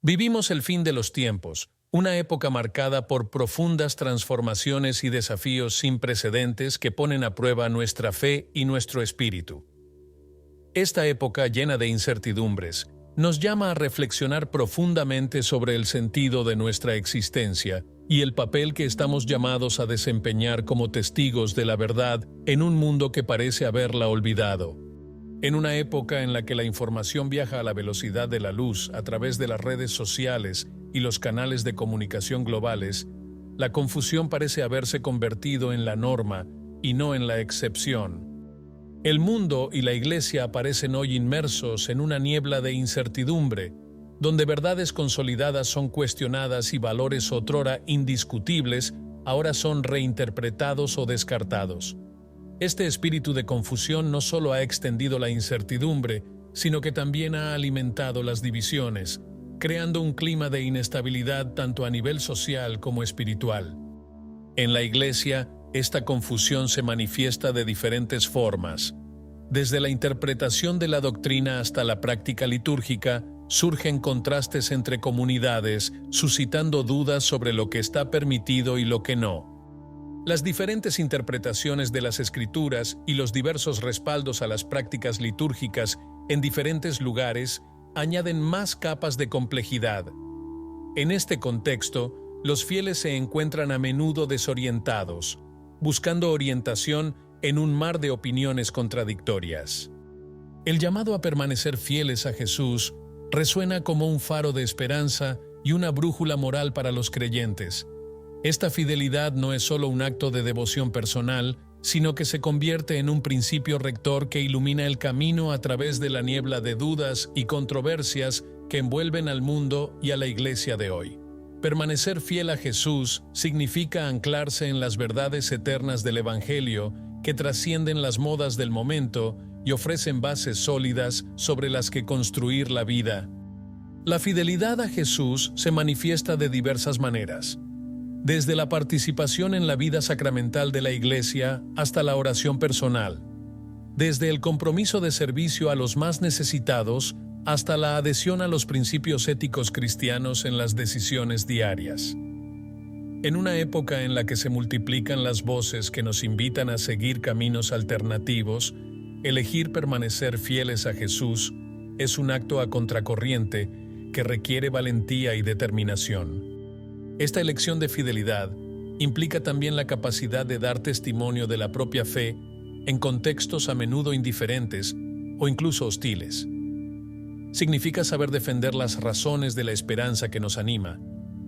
Vivimos el fin de los tiempos, una época marcada por profundas transformaciones y desafíos sin precedentes que ponen a prueba nuestra fe y nuestro espíritu. Esta época llena de incertidumbres nos llama a reflexionar profundamente sobre el sentido de nuestra existencia y el papel que estamos llamados a desempeñar como testigos de la verdad en un mundo que parece haberla olvidado. En una época en la que la información viaja a la velocidad de la luz a través de las redes sociales y los canales de comunicación globales, la confusión parece haberse convertido en la norma y no en la excepción. El mundo y la Iglesia aparecen hoy inmersos en una niebla de incertidumbre, donde verdades consolidadas son cuestionadas y valores otrora indiscutibles ahora son reinterpretados o descartados. Este espíritu de confusión no solo ha extendido la incertidumbre, sino que también ha alimentado las divisiones, creando un clima de inestabilidad tanto a nivel social como espiritual. En la Iglesia, esta confusión se manifiesta de diferentes formas. Desde la interpretación de la doctrina hasta la práctica litúrgica, surgen contrastes entre comunidades, suscitando dudas sobre lo que está permitido y lo que no. Las diferentes interpretaciones de las Escrituras y los diversos respaldos a las prácticas litúrgicas en diferentes lugares añaden más capas de complejidad. En este contexto, los fieles se encuentran a menudo desorientados, buscando orientación en un mar de opiniones contradictorias. El llamado a permanecer fieles a Jesús resuena como un faro de esperanza y una brújula moral para los creyentes. Esta fidelidad no es solo un acto de devoción personal, sino que se convierte en un principio rector que ilumina el camino a través de la niebla de dudas y controversias que envuelven al mundo y a la Iglesia de hoy. Permanecer fiel a Jesús significa anclarse en las verdades eternas del Evangelio que trascienden las modas del momento y ofrecen bases sólidas sobre las que construir la vida. La fidelidad a Jesús se manifiesta de diversas maneras. Desde la participación en la vida sacramental de la Iglesia hasta la oración personal, desde el compromiso de servicio a los más necesitados hasta la adhesión a los principios éticos cristianos en las decisiones diarias. En una época en la que se multiplican las voces que nos invitan a seguir caminos alternativos, elegir permanecer fieles a Jesús es un acto a contracorriente que requiere valentía y determinación. Esta elección de fidelidad implica también la capacidad de dar testimonio de la propia fe en contextos a menudo indiferentes o incluso hostiles. Significa saber defender las razones de la esperanza que nos anima,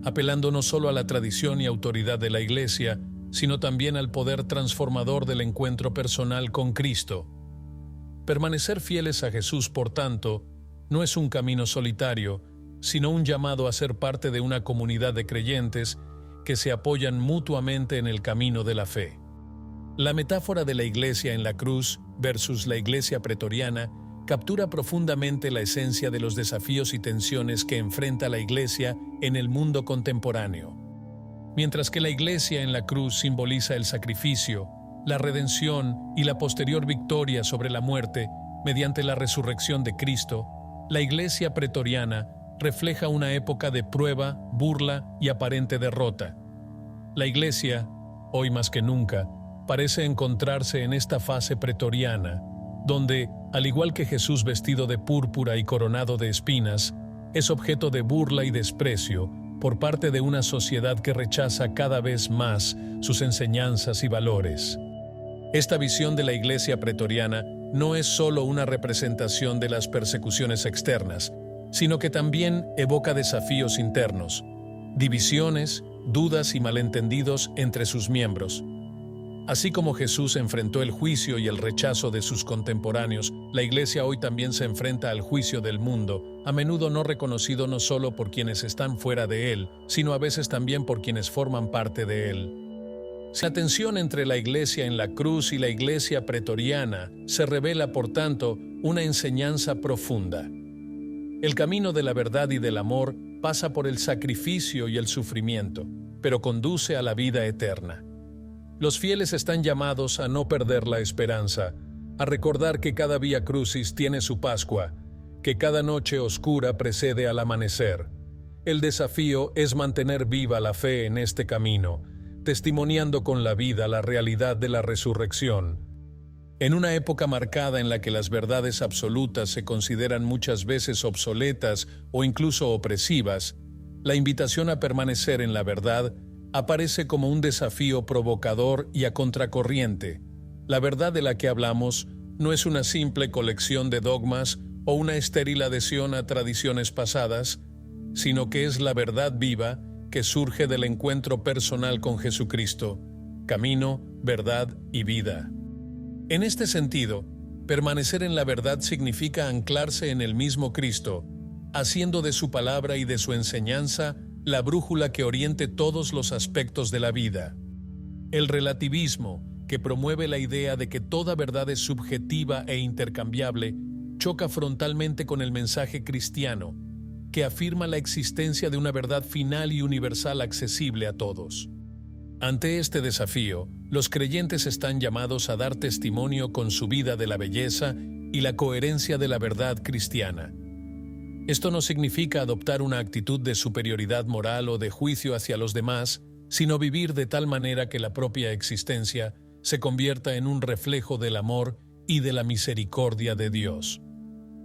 apelando no solo a la tradición y autoridad de la Iglesia, sino también al poder transformador del encuentro personal con Cristo. Permanecer fieles a Jesús, por tanto, no es un camino solitario, sino un llamado a ser parte de una comunidad de creyentes que se apoyan mutuamente en el camino de la fe. La metáfora de la Iglesia en la cruz versus la Iglesia pretoriana captura profundamente la esencia de los desafíos y tensiones que enfrenta la Iglesia en el mundo contemporáneo. Mientras que la Iglesia en la cruz simboliza el sacrificio, la redención y la posterior victoria sobre la muerte mediante la resurrección de Cristo, la Iglesia pretoriana refleja una época de prueba, burla y aparente derrota. La Iglesia, hoy más que nunca, parece encontrarse en esta fase pretoriana, donde, al igual que Jesús vestido de púrpura y coronado de espinas, es objeto de burla y desprecio por parte de una sociedad que rechaza cada vez más sus enseñanzas y valores. Esta visión de la Iglesia pretoriana no es solo una representación de las persecuciones externas, sino que también evoca desafíos internos, divisiones, dudas y malentendidos entre sus miembros. Así como Jesús enfrentó el juicio y el rechazo de sus contemporáneos, la Iglesia hoy también se enfrenta al juicio del mundo, a menudo no reconocido no solo por quienes están fuera de él, sino a veces también por quienes forman parte de él. La tensión entre la Iglesia en la cruz y la Iglesia pretoriana se revela, por tanto, una enseñanza profunda. El camino de la verdad y del amor pasa por el sacrificio y el sufrimiento, pero conduce a la vida eterna. Los fieles están llamados a no perder la esperanza, a recordar que cada Vía Crucis tiene su Pascua, que cada noche oscura precede al amanecer. El desafío es mantener viva la fe en este camino, testimoniando con la vida la realidad de la resurrección. En una época marcada en la que las verdades absolutas se consideran muchas veces obsoletas o incluso opresivas, la invitación a permanecer en la verdad aparece como un desafío provocador y a contracorriente. La verdad de la que hablamos no es una simple colección de dogmas o una estéril adhesión a tradiciones pasadas, sino que es la verdad viva que surge del encuentro personal con Jesucristo, camino, verdad y vida. En este sentido, permanecer en la verdad significa anclarse en el mismo Cristo, haciendo de su palabra y de su enseñanza la brújula que oriente todos los aspectos de la vida. El relativismo, que promueve la idea de que toda verdad es subjetiva e intercambiable, choca frontalmente con el mensaje cristiano, que afirma la existencia de una verdad final y universal accesible a todos. Ante este desafío, los creyentes están llamados a dar testimonio con su vida de la belleza y la coherencia de la verdad cristiana. Esto no significa adoptar una actitud de superioridad moral o de juicio hacia los demás, sino vivir de tal manera que la propia existencia se convierta en un reflejo del amor y de la misericordia de Dios.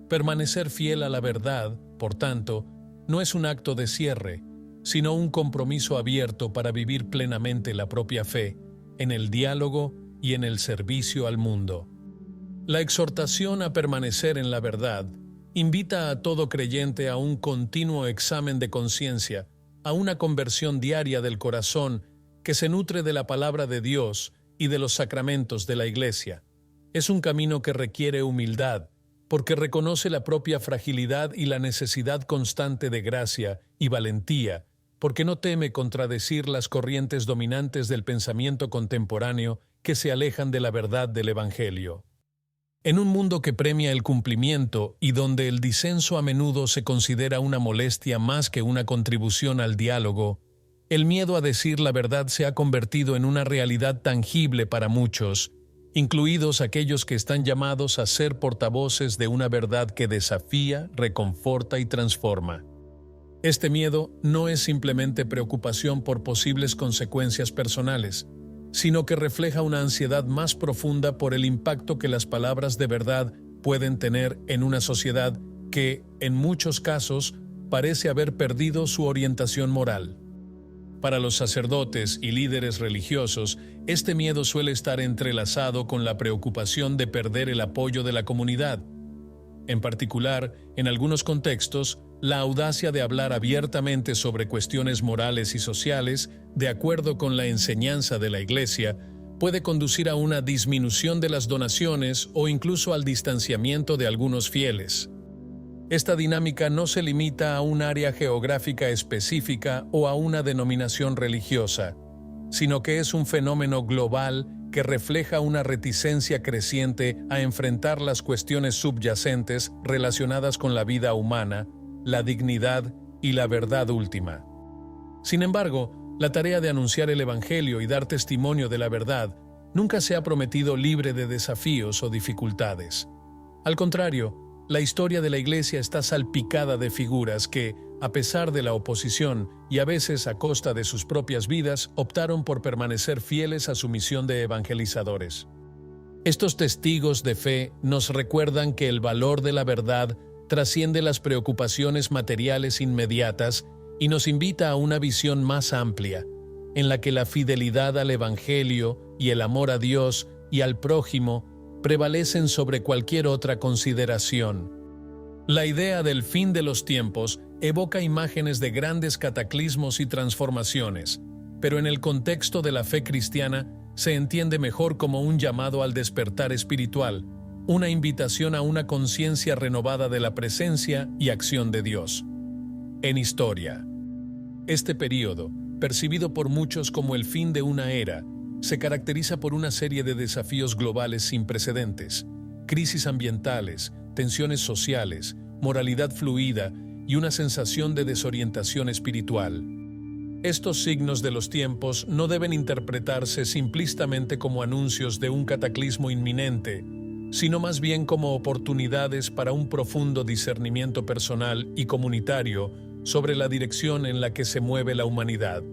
Permanecer fiel a la verdad, por tanto, no es un acto de cierre, sino un compromiso abierto para vivir plenamente la propia fe, en el diálogo y en el servicio al mundo. La exhortación a permanecer en la verdad invita a todo creyente a un continuo examen de conciencia, a una conversión diaria del corazón que se nutre de la palabra de Dios y de los sacramentos de la Iglesia. Es un camino que requiere humildad, porque reconoce la propia fragilidad y la necesidad constante de gracia y valentía, porque no teme contradecir las corrientes dominantes del pensamiento contemporáneo que se alejan de la verdad del Evangelio. En un mundo que premia el cumplimiento y donde el disenso a menudo se considera una molestia más que una contribución al diálogo, el miedo a decir la verdad se ha convertido en una realidad tangible para muchos, incluidos aquellos que están llamados a ser portavoces de una verdad que desafía, reconforta y transforma. Este miedo no es simplemente preocupación por posibles consecuencias personales, sino que refleja una ansiedad más profunda por el impacto que las palabras de verdad pueden tener en una sociedad que, en muchos casos, parece haber perdido su orientación moral. Para los sacerdotes y líderes religiosos, este miedo suele estar entrelazado con la preocupación de perder el apoyo de la comunidad. En particular, en algunos contextos, la audacia de hablar abiertamente sobre cuestiones morales y sociales, de acuerdo con la enseñanza de la Iglesia, puede conducir a una disminución de las donaciones o incluso al distanciamiento de algunos fieles. Esta dinámica no se limita a un área geográfica específica o a una denominación religiosa, sino que es un fenómeno global que refleja una reticencia creciente a enfrentar las cuestiones subyacentes relacionadas con la vida humana, la dignidad y la verdad última. Sin embargo, la tarea de anunciar el Evangelio y dar testimonio de la verdad nunca se ha prometido libre de desafíos o dificultades. Al contrario, la historia de la Iglesia está salpicada de figuras que, a pesar de la oposición y a veces a costa de sus propias vidas, optaron por permanecer fieles a su misión de evangelizadores. Estos testigos de fe nos recuerdan que el valor de la verdad trasciende las preocupaciones materiales inmediatas y nos invita a una visión más amplia, en la que la fidelidad al Evangelio y el amor a Dios y al prójimo prevalecen sobre cualquier otra consideración. La idea del fin de los tiempos evoca imágenes de grandes cataclismos y transformaciones, pero en el contexto de la fe cristiana se entiende mejor como un llamado al despertar espiritual, una invitación a una conciencia renovada de la presencia y acción de Dios. En historia, este período, percibido por muchos como el fin de una era, se caracteriza por una serie de desafíos globales sin precedentes, crisis ambientales, tensiones sociales, moralidad fluida y una sensación de desorientación espiritual. Estos signos de los tiempos no deben interpretarse simplistamente como anuncios de un cataclismo inminente, sino más bien como oportunidades para un profundo discernimiento personal y comunitario sobre la dirección en la que se mueve la humanidad.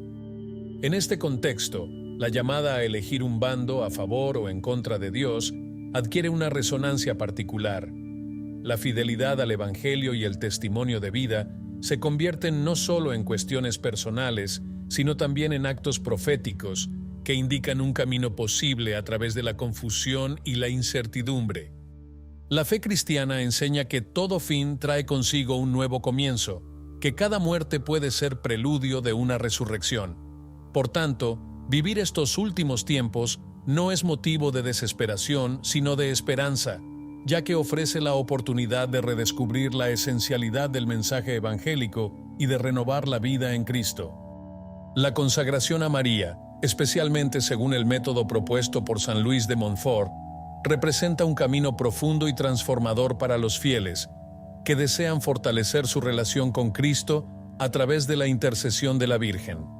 En este contexto, la llamada a elegir un bando a favor o en contra de Dios adquiere una resonancia particular. La fidelidad al Evangelio y el testimonio de vida se convierten no solo en cuestiones personales, sino también en actos proféticos que indican un camino posible a través de la confusión y la incertidumbre. La fe cristiana enseña que todo fin trae consigo un nuevo comienzo, que cada muerte puede ser preludio de una resurrección. Por tanto, vivir estos últimos tiempos no es motivo de desesperación, sino de esperanza, ya que ofrece la oportunidad de redescubrir la esencialidad del mensaje evangélico y de renovar la vida en Cristo. La consagración a María, especialmente según el método propuesto por San Luis de Montfort, representa un camino profundo y transformador para los fieles, que desean fortalecer su relación con Cristo a través de la intercesión de la Virgen.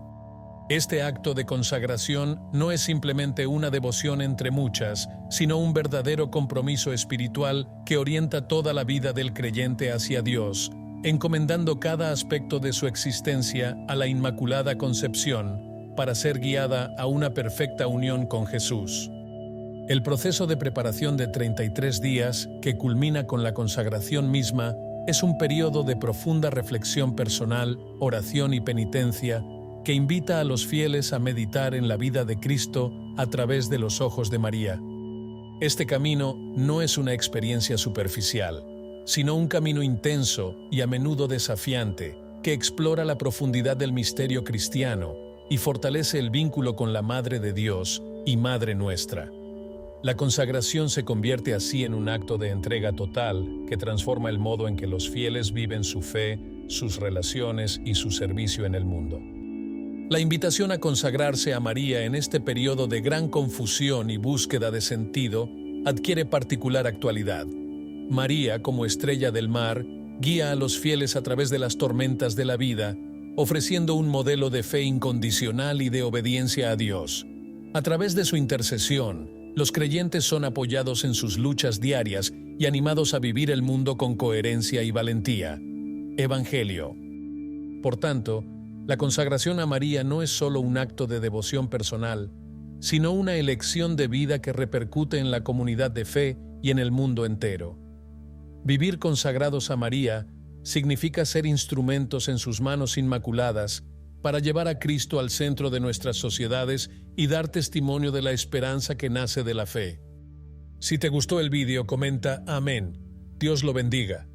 Este acto de consagración no es simplemente una devoción entre muchas, sino un verdadero compromiso espiritual que orienta toda la vida del creyente hacia Dios, encomendando cada aspecto de su existencia a la Inmaculada Concepción para ser guiada a una perfecta unión con Jesús. El proceso de preparación de 33 días, que culmina con la consagración misma, es un periodo de profunda reflexión personal, oración y penitencia, que invita a los fieles a meditar en la vida de Cristo a través de los ojos de María. Este camino no es una experiencia superficial, sino un camino intenso y a menudo desafiante, que explora la profundidad del misterio cristiano y fortalece el vínculo con la Madre de Dios y Madre nuestra. La consagración se convierte así en un acto de entrega total que transforma el modo en que los fieles viven su fe, sus relaciones y su servicio en el mundo. La invitación a consagrarse a María en este periodo de gran confusión y búsqueda de sentido adquiere particular actualidad. María, como estrella del mar, guía a los fieles a través de las tormentas de la vida, ofreciendo un modelo de fe incondicional y de obediencia a Dios. A través de su intercesión, los creyentes son apoyados en sus luchas diarias y animados a vivir el mundo con coherencia y valentía. Evangelio. Por tanto, la consagración a María no es solo un acto de devoción personal, sino una elección de vida que repercute en la comunidad de fe y en el mundo entero. Vivir consagrados a María significa ser instrumentos en sus manos inmaculadas para llevar a Cristo al centro de nuestras sociedades y dar testimonio de la esperanza que nace de la fe. Si te gustó el vídeo, comenta Amén. Dios lo bendiga.